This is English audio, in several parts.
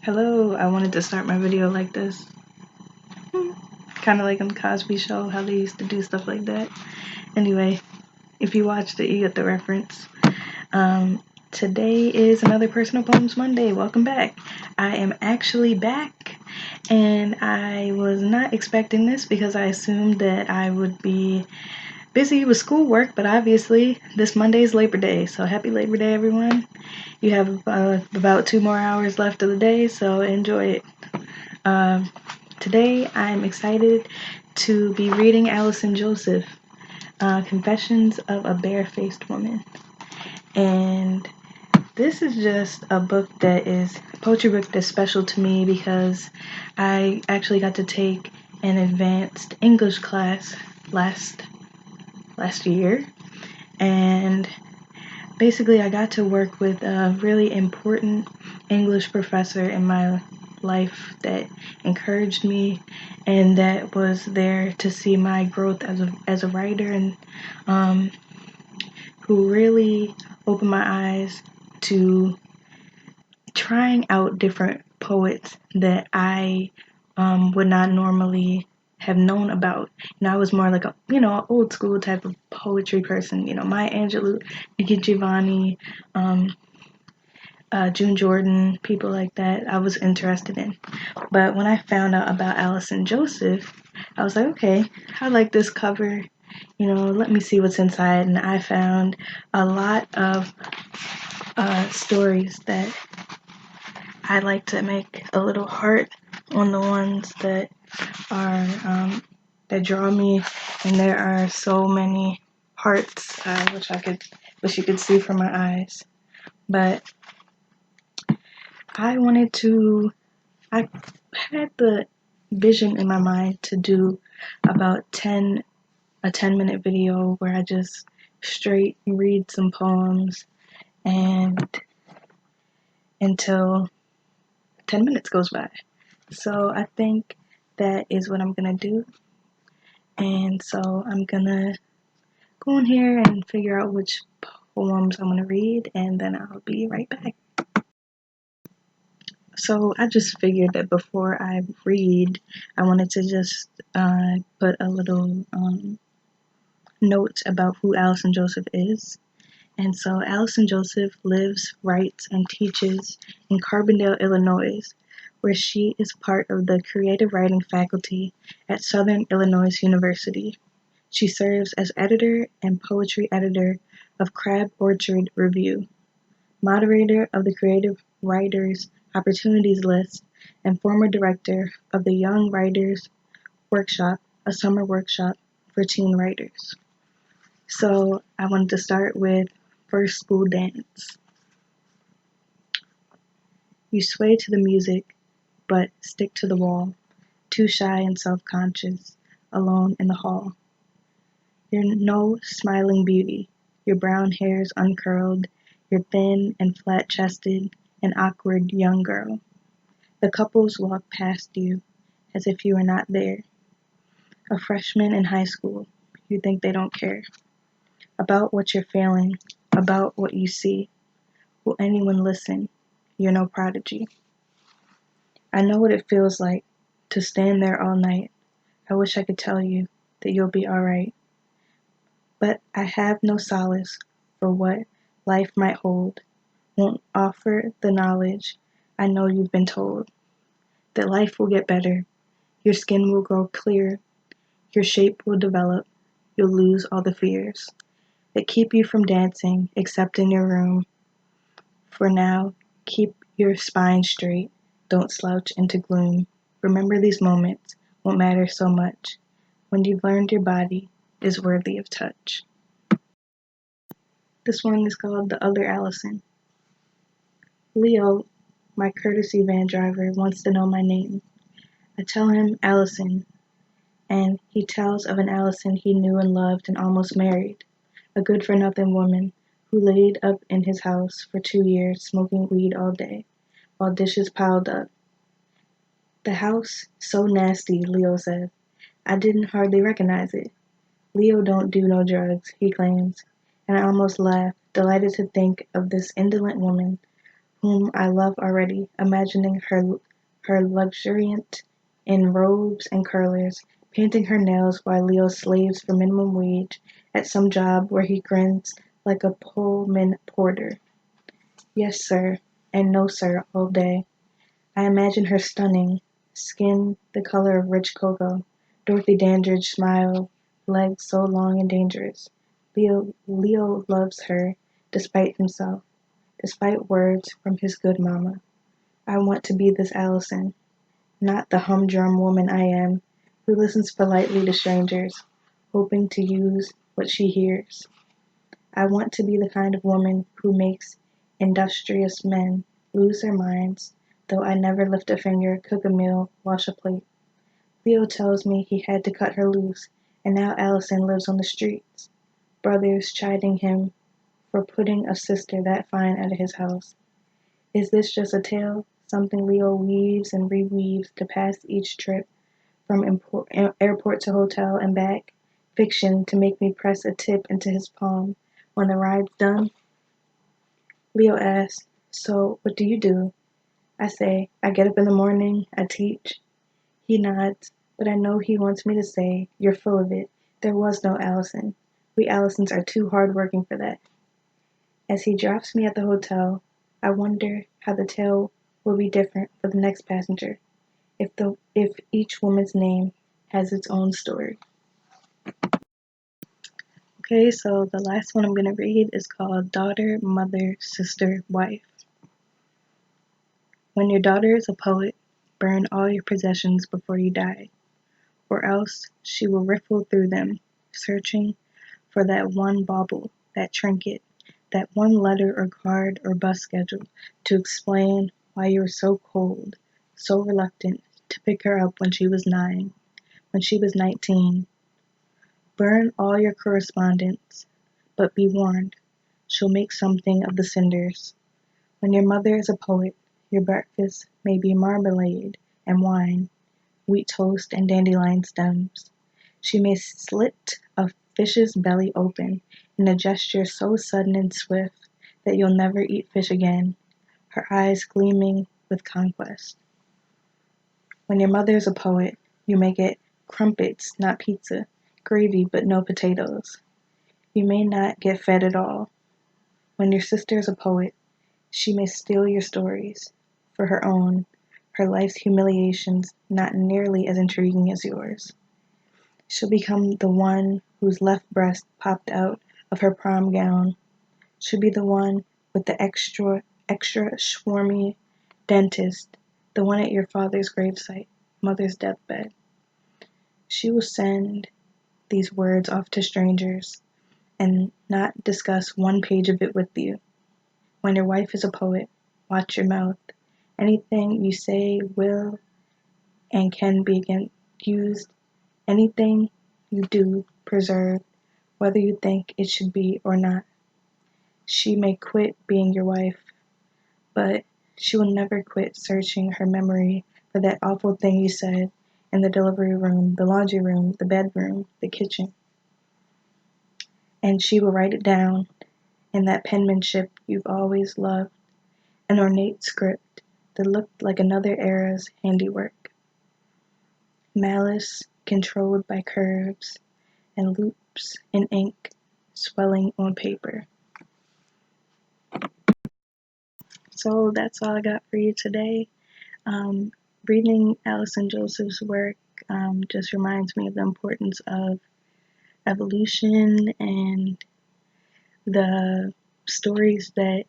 Hello, I wanted to start my video like this. Kind of like on the Cosby Show, how they used to do stuff like that. Anyway, if you watched it, you get the reference. Today is another Personal Poems Monday. Welcome back. I am actually back, and I was not expecting this because I assumed that I would be busy with schoolwork, but obviously this Monday is Labor Day, so happy Labor Day, everyone. You have about 2 more hours left of the day, so enjoy it. Today I'm excited to be reading Allison Joseph, Confessions of a Barefaced Woman. And this is just a poetry book that's special to me because I actually got to take an advanced English class last year, and basically I got to work with a really important English professor in my life that encouraged me and that was there to see my growth as a writer, and who really opened my eyes to trying out different poets that I would not normally have known about. I was more like old school type of poetry person, Maya Angelou, Nikki Giovanni, June Jordan, people like that I was interested in. But when I found out about Allison Joseph, I was like, okay, I like this cover, let me see what's inside. And I found a lot of stories that I like to make a little heart on the ones that are that draw me, and there are so many hearts. I wish you could see from my eyes, but I had the vision in my mind to do about a 10-minute video where I just straight read some poems and until 10 minutes goes by. So I think that is what I'm gonna do. And so I'm gonna go in here and figure out which poems I'm gonna read, and then I'll be right back. So I just figured that before I read, I wanted to just put a little note about who Allison Joseph is. And so Allison Joseph lives, writes, and teaches in Carbondale, Illinois, where she is part of the creative writing faculty at Southern Illinois University. She serves as editor and poetry editor of Crab Orchard Review, moderator of the Creative Writers Opportunities List, and former director of the Young Writers Workshop, a summer workshop for teen writers. So I wanted to start with First School Dance. You sway to the music, but stick to the wall, too shy and self-conscious, alone in the hall. You're no smiling beauty, your brown hair's uncurled, you're thin and flat-chested, an awkward young girl. The couples walk past you as if you were not there. A freshman in high school, you think they don't care about what you're feeling, about what you see. Will anyone listen? You're no prodigy. I know what it feels like to stand there all night. I wish I could tell you that you'll be alright. But I have no solace for what life might hold. Won't offer the knowledge I know you've been told. That life will get better. Your skin will grow clear. Your shape will develop. You'll lose all the fears that keep you from dancing except in your room. For now, keep your spine straight. Don't slouch into gloom. Remember these moments won't matter so much when you've learned your body is worthy of touch. This one is called The Ugly Alison. Leo, my courtesy van driver, wants to know my name. I tell him Allison, and he tells of an Allison he knew and loved and almost married, a good-for-nothing woman who laid up in his house for 2 years smoking weed all day, while dishes piled up. The house, so nasty, Leo said. I didn't hardly recognize it. Leo don't do no drugs, he claims, and I almost laughed, delighted to think of this indolent woman whom I love already, imagining her luxuriant in robes and curlers, painting her nails while Leo slaves for minimum wage at some job where he grins like a Pullman porter. Yes, sir, and no, sir, all day. I imagine her stunning, skin the color of rich cocoa, Dorothy Dandridge smile, legs so long and dangerous. Leo loves her, despite himself, despite words from his good mama. I want to be this Allison, not the humdrum woman I am, who listens politely to strangers, hoping to use what she hears. I want to be the kind of woman who makes industrious men lose their minds, though I never lift a finger, cook a meal, wash a plate. Leo tells me he had to cut her loose, and now Allison lives on the streets, brothers chiding him for putting a sister that fine out of his house. Is this just a tale, something Leo weaves and reweaves to pass each trip from airport to hotel and back? Fiction to make me press a tip into his palm when the ride's done? Leo asks, so what do you do? I say, I get up in the morning, I teach. He nods, but I know he wants me to say, you're full of it. There was no Allison. We Allisons are too hard-working for that. As he drops me at the hotel, I wonder how the tale will be different for the next passenger, if each woman's name has its own story. Okay, so the last one I'm going to read is called Daughter, Mother, Sister, Wife. When your daughter is a poet, burn all your possessions before you die, or else she will riffle through them, searching for that one bauble, that trinket, that one letter or card or bus schedule to explain why you were so cold, so reluctant to pick her up when she was 9, when she was 19. Burn all your correspondence, but be warned, she'll make something of the cinders. When your mother is a poet, your breakfast may be marmalade and wine, wheat toast and dandelion stems. She may slit a fish's belly open in a gesture so sudden and swift that you'll never eat fish again, her eyes gleaming with conquest. When your mother is a poet, you may get crumpets, not pizza, gravy but no potatoes. You may not get fed at all. When your sister is a poet, she may steal your stories for her own, her life's humiliations not nearly as intriguing as yours. She'll become the one whose left breast popped out of her prom gown. She'll be the one with the extra swarmy dentist, the one at your father's gravesite, mother's deathbed. She will send these words off to strangers and not discuss one page of it with you. When your wife is a poet, watch your mouth. Anything you say will and can be used. Anything you do, preserved, whether you think it should be or not. She may quit being your wife, but she will never quit searching her memory for that awful thing you said in the delivery room, the laundry room, the bedroom, the kitchen. And she will write it down in that penmanship you've always loved, an ornate script that looked like another era's handiwork. Malice controlled by curves and loops in ink swelling on paper. So that's all I got for you today. Reading Allison Joseph's work just reminds me of the importance of evolution and the stories that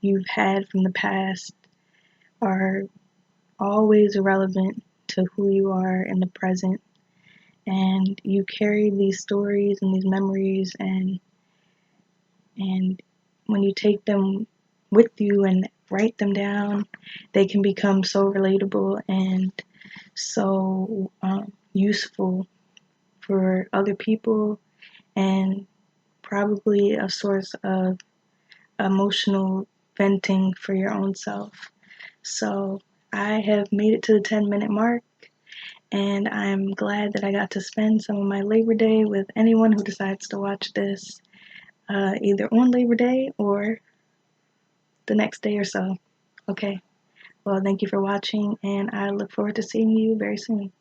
you've had from the past are always relevant to who you are in the present. And you carry these stories and these memories, and when you take them with you and write them down, they can become so relatable and so useful for other people, and probably a source of emotional venting for your own self. So I have made it to the 10-minute mark, and I'm glad that I got to spend some of my Labor Day with anyone who decides to watch this, either on Labor Day or the next day or so. Okay. Well, thank you for watching, and I look forward to seeing you very soon.